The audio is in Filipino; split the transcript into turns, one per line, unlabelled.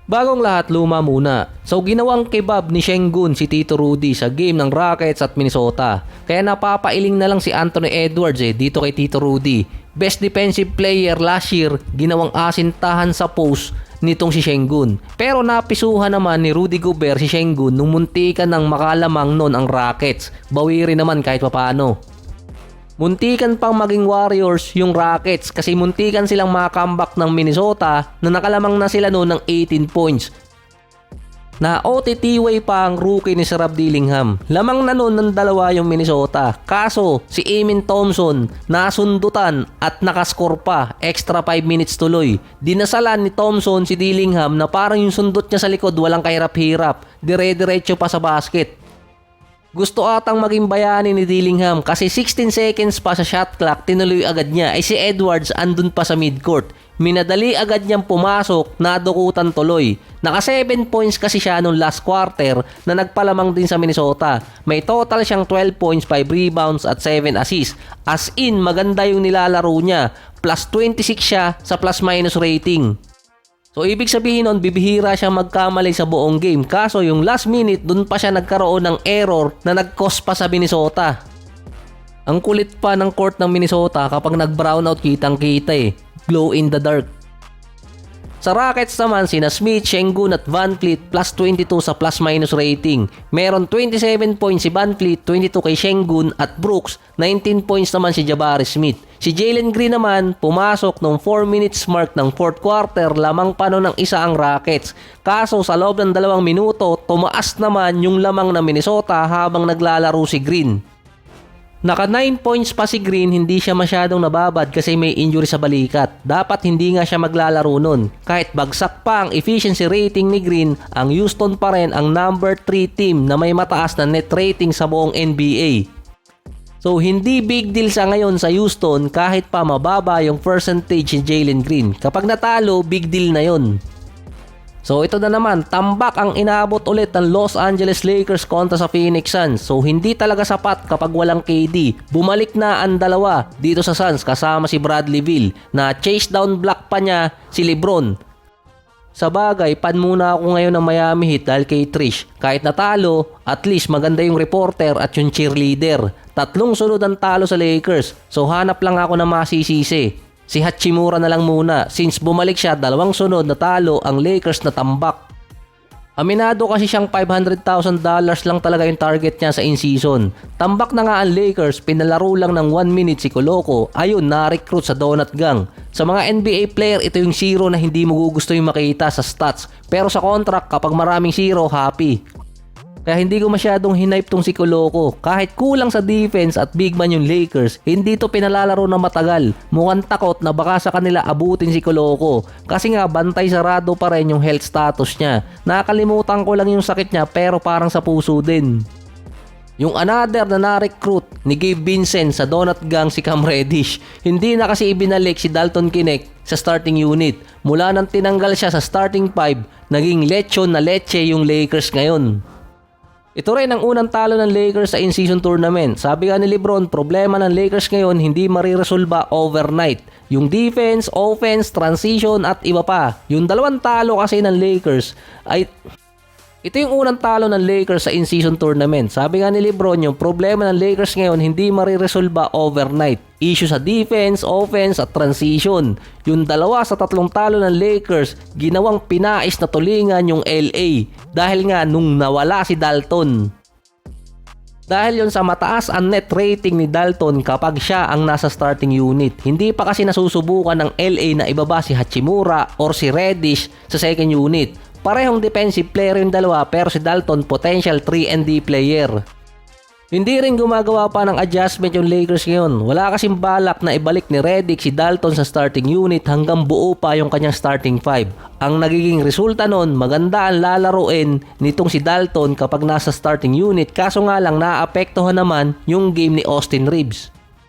Bagong lahat, luma muna. So ginawang kebab ni Sengun si Tito Rudy sa game ng Rockets at Minnesota. Kaya napapailing na lang si Anthony Edwards dito kay Tito Rudy. Best defensive player last year, ginawang asintahan sa post nitong si Sengun. Pero napisuhan naman ni Rudy Gobert si Sengun nung muntikan ng makalamang nun ang Rockets. Bawi rin naman kahit papano. Muntikan pang maging Warriors yung Rockets kasi muntikan silang makakambak ng Minnesota na nakalamang na sila noon ng 18 points. Na OTTY pa ang rookie ni Rob Dillingham. Lamang na noon ng dalawa yung Minnesota. Kaso si Amen Thompson nasundutan at nakascore pa. Extra 5 minutes tuloy. Dinasalan ni Thompson si Dillingham na parang yung sundot niya sa likod walang kahirap-hirap. Dire-diretso pa sa basket. Gusto atang maging bayani ni Dillingham kasi 16 seconds pa sa shot clock tinuloy agad niya ay si Edwards andun pa sa midcourt. Minadali agad niyang pumasok, nadukutan tuloy. Naka 7 points kasi siya nung last quarter na nagpalamang din sa Minnesota. May total siyang 12 points, 5 rebounds at 7 assists. As in, maganda yung nilalaro niya. Plus 26 siya sa plus-minus rating. So ibig sabihin nun, bibihira siya magkamali sa buong game. Kaso yung last minute, dun pa siya nagkaroon ng error na nag-cost pa sa Minnesota. Ang kulit pa ng court ng Minnesota kapag nag-brownout kitang-kita glow in the dark. Sa Rockets naman, sina Smith, Sengun at VanVleet plus 22 sa plus-minus rating. Meron 27 points si VanVleet, 22 kay Sengun at Brooks, 19 points naman si Jabari Smith. Si Jalen Green naman, pumasok nung 4 minutes mark ng 4th quarter, lamang pa nun ng isa ang Rockets. Kaso sa loob ng 2 minuto, tumaas naman yung lamang ng Minnesota habang naglalaro si Green. Naka 9 points pa si Green, hindi siya masyadong nababad kasi may injury sa balikat. Dapat hindi nga siya maglalaro nun. Kahit bagsak pa ang efficiency rating ni Green, ang Houston pa rin ang number 3 team na may mataas na net rating sa buong NBA. So hindi big deal sa ngayon sa Houston kahit pa mababa yung percentage ni Jalen Green. Kapag natalo, big deal na yon. So ito na naman, tambak ang inaabot ulit ng Los Angeles Lakers kontra sa Phoenix Suns. So hindi talaga sapat kapag walang KD. Bumalik na ang dalawa dito sa Suns kasama si Bradley Beal na chase down block pa niya si LeBron. Sa bagay, pan muna ako ngayon ng Miami Heat dahil kay Trish. Kahit natalo, at least maganda yung reporter at yung cheerleader. 3 sunod ang talo sa Lakers. So hanap lang ako ng masisisi. Si Hachimura na lang muna since bumalik siya 2 sunod na talo ang Lakers na tambak. Aminado kasi siyang $500,000 lang talaga yung target niya sa in-season. Tambak na nga ang Lakers, pinalaro lang ng 1 minute si Coloco, ayun na-recruit sa Donut Gang. Sa mga NBA player, ito yung zero na hindi mo gusto yung makita sa stats. Pero sa contract, kapag maraming zero, happy. Kaya hindi ko masyadong hinipe tong si Coloco. Kahit kulang sa defense at big man yung Lakers, hindi to pinalalaro na matagal. Mukhang takot na baka sa kanila abutin si Coloco. Kasi nga bantay sarado pa rin yung health status niya. Nakakalimutan ko lang yung sakit niya pero parang sa puso din. Yung another na na-recruit ni Gabe Vincent sa Donut Gang si Cam Reddish. Hindi na kasi ibinalik si Dalton Knecht sa starting unit. Mula nang tinanggal siya sa starting 5, naging lechon na leche yung Lakers ngayon. Ito rin ang unang talo ng Lakers sa in-season tournament. Sabi nga ni LeBron, problema ng Lakers ngayon hindi mariresolba overnight. Yung defense, offense, transition at iba pa. Yung 2 talo kasi ng Lakers ay... Ito yung unang talo ng Lakers sa in-season tournament. Sabi nga ni LeBron, yung problema ng Lakers ngayon hindi mariresolba overnight. Issue sa defense, offense at transition. Yung 2 sa 3 talo ng Lakers, ginawang pinais na tulingan yung LA. Dahil nga nung nawala si Dalton. Dahil yon sa mataas ang net rating ni Dalton kapag siya ang nasa starting unit. Hindi pa kasi nasusubukan ng LA na ibaba si Hachimura or si Reddish sa second unit. Parehong defensive player yung dalawa pero si Dalton potential 3-and-D player. Hindi rin gumagawa pa ng adjustment yung Lakers ngayon. Wala kasing balak na ibalik ni Redick si Dalton sa starting unit hanggang buo pa yung kanyang starting 5. Ang nagiging resulta nun, maganda ang lalaroin nitong si Dalton kapag nasa starting unit kaso nga lang naapektuhan naman yung game ni Austin Reeves.